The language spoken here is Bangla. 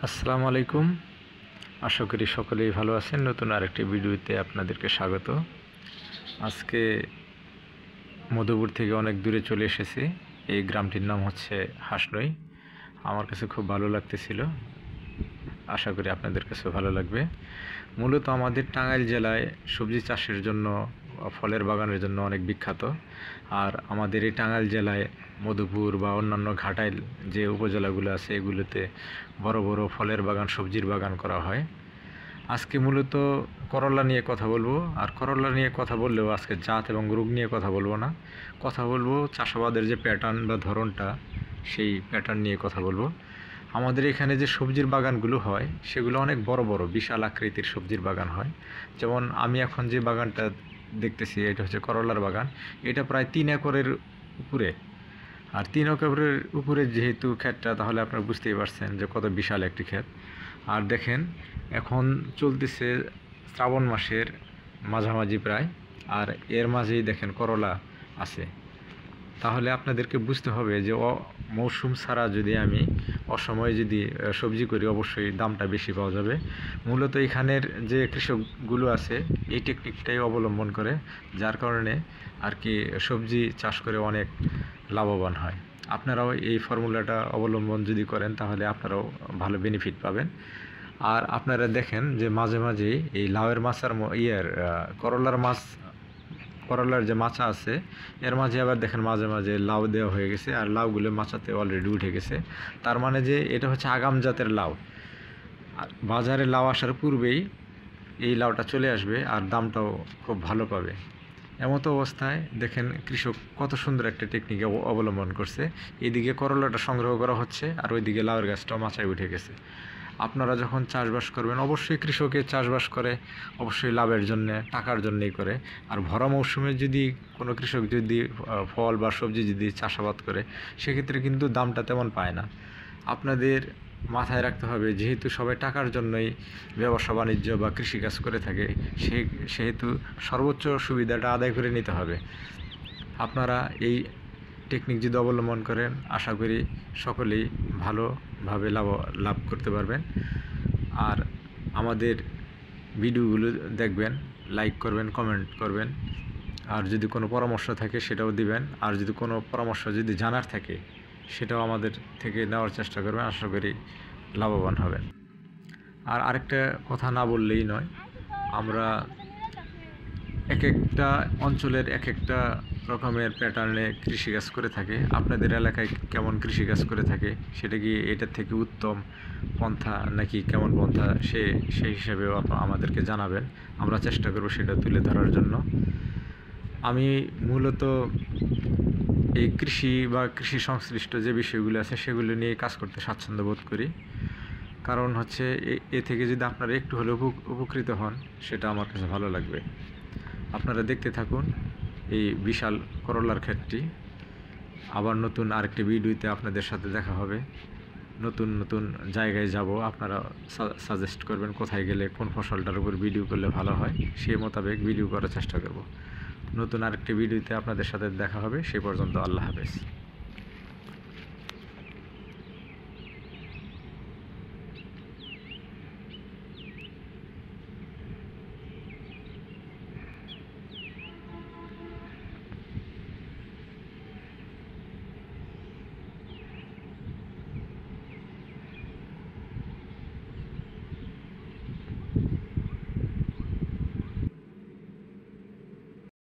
আসসালামু আলাইকুম। আশা করি সকলেই ভালো আছেন। নতুন আরেকটি ভিডিওতে আপনাদেরকে স্বাগত। আজকে মধুপুর থেকে অনেক দূরে চলে এসেছি। এই গ্রামটির নাম হচ্ছে হাসনই। আমার কাছে খুব ভালো লাগতেছিল, আশা করি আপনাদের কাছেও ভালো লাগবে। মূলত আমাদের টাঙ্গাইল জেলায় সবজি চাষের জন্য, ফলের বাগানের জন্য অনেক বিখ্যাত। আর আমাদের এই টাঙ্গাইল জেলায় মধুপুর বা অন্যান্য ঘাটাইল যে উপজেলাগুলো আছে, এগুলোতে বড় বড় ফলের বাগান, সবজির বাগান করা হয়। আজকে মূলত করলা নিয়ে কথা বলবো। আর করলা নিয়ে কথা বললেও আজকে জাত এবং রোগ নিয়ে কথা বলবো না, কথা বলবো চাষাবাদের যে প্যাটার্ন বা ধরনটা, সেই প্যাটার্ন নিয়ে কথা বলবো। আমাদের এখানে যে সবজির বাগানগুলো হয় সেগুলো অনেক বড় বড় বিশাল আকৃতির সবজির বাগান হয়। যেমন আমি এখন যে বাগানটা দেখতেছি, এটা হচ্ছে করলার বাগান। এটা প্রায় 3 একরের উপরে। আর 3 একরের উপরে যেহেতু ক্ষেতটা, তাহলে আপনারা বুঝতেই পারছেন যে কত বিশাল একটি ক্ষেত। আর দেখেন, এখন চলতেছে শ্রাবণ মাসের মাঝামাঝি প্রায়, আর এর মাঝেই দেখেন করলা আছে। তাহলে আপনাদেরকে বুঝতে হবে যে মৌসুম ছাড়া যদি আমি অসময়ে যদি সবজি করি, অবশ্যই দামটা বেশি পাওয়া যাবে। মূলত এখানের যে কৃষকগুলো আছে এই টেকনিকটাই অবলম্বন করে, যার কারণে আর কি সবজি চাষ করে অনেক লাভবান হয়। আপনারাও এই ফর্মুলাটা অবলম্বন যদি করেন, তাহলে আপনারাও ভালো বেনিফিট পাবেন। আর আপনারা দেখেন যে মাঝে মাঝে এই লাউয়ের মাছার করলার যে মাচা আছে, এর মাঝে আবার দেখেন মাঝে মাঝে লাউ দেওয়া হয়ে গেছে, আর লাউগুলো মাচাতে অলরেডি উঠে গেছে। তার মানে যে এটা হচ্ছে আগাম জাতের লাউ। বাজারে লাউ আসার পূর্বেই এই লাউটা চলে আসবে, আর দামটাও খুব ভালো পাবে। এমতো অবস্থায় দেখেন কৃষক কত সুন্দর একটা টেকনিক অবলম্বন করছে। এদিকে করলাটা সংগ্রহ করা হচ্ছে, আর ওইদিকে লাউয়ের গাছটাও মাচায় উঠে গেছে। আপনারা যখন চাষবাস করবেন, অবশ্যই কৃষকের চাষবাস করে অবশ্যই লাভের জন্যে, টাকার জন্যেই করে। আর ভরা মৌসুমে যদি কোনো কৃষক যদি ফল বা সবজি যদি চাষাবাদ করে, সেক্ষেত্রে কিন্তু দামটা তেমন পায় না। আপনাদের মাথায় রাখতে হবে, যেহেতু সবাই টাকার জন্যই ব্যবসা বাণিজ্য বা কৃষিকাজ করে থাকে, সেহেতু সর্বোচ্চ সুবিধাটা আদায় করে নিতে হবে। আপনারা এই টেকনিক যদি অবলম্বন করেন, আশা করি সকলেই ভালোভাবে লাভ করতে পারবেন। আর আমাদের ভিডিওগুলো দেখবেন, লাইক করবেন, কমেন্ট করবেন। আর যদি কোনো পরামর্শ থাকে সেটাও দিবেন। আর যদি কোনো পরামর্শ যদি জানার থাকে, সেটাও আমাদের থেকে নেওয়ার চেষ্টা করবেন। আশা করি লাভবান হবেন। আর আরেকটা কথা না বললেই নয়, আমরা এক একটা অঞ্চলের এক একটা রকমের প্যাটার্নে কৃষিকাজ করে থাকে। আপনাদের এলাকায় কেমন কৃষিকাজ করে থাকে, সেটা কি এটার থেকে উত্তম পন্থা নাকি কেমন পন্থা, সেই হিসাবেও আমাদেরকে জানাবেন। আমরা চেষ্টা করব সেটা তুলে ধরার জন্য। আমি মূলত এই কৃষি বা কৃষি সংশ্লিষ্ট যে বিষয়গুলো আছে, সেগুলো নিয়ে কাজ করতে স্বাচ্ছন্দ্য বোধ করি। কারণ হচ্ছে এ থেকে যদি আপনারা একটু হলেও উপকৃত হন, সেটা আমার কাছে ভালো লাগবে। আপনারা দেখতে থাকুন এই বিশাল করলার ক্ষেতটি। আবার নতুন আরেকটি ভিডিওতে আপনাদের সাথে দেখা হবে। নতুন নতুন জায়গায় যাব, আপনারা সাজেস্ট করবেন কোথায় গেলে কোন ফসলটার উপর ভিডিও করলে ভালো হয়, সেই মোতাবেক ভিডিও করার চেষ্টা করব। নতুন আরেকটি ভিডিওতে আপনাদের সাথে দেখা হবে। সেই পর্যন্ত আল্লাহ হাফেজ।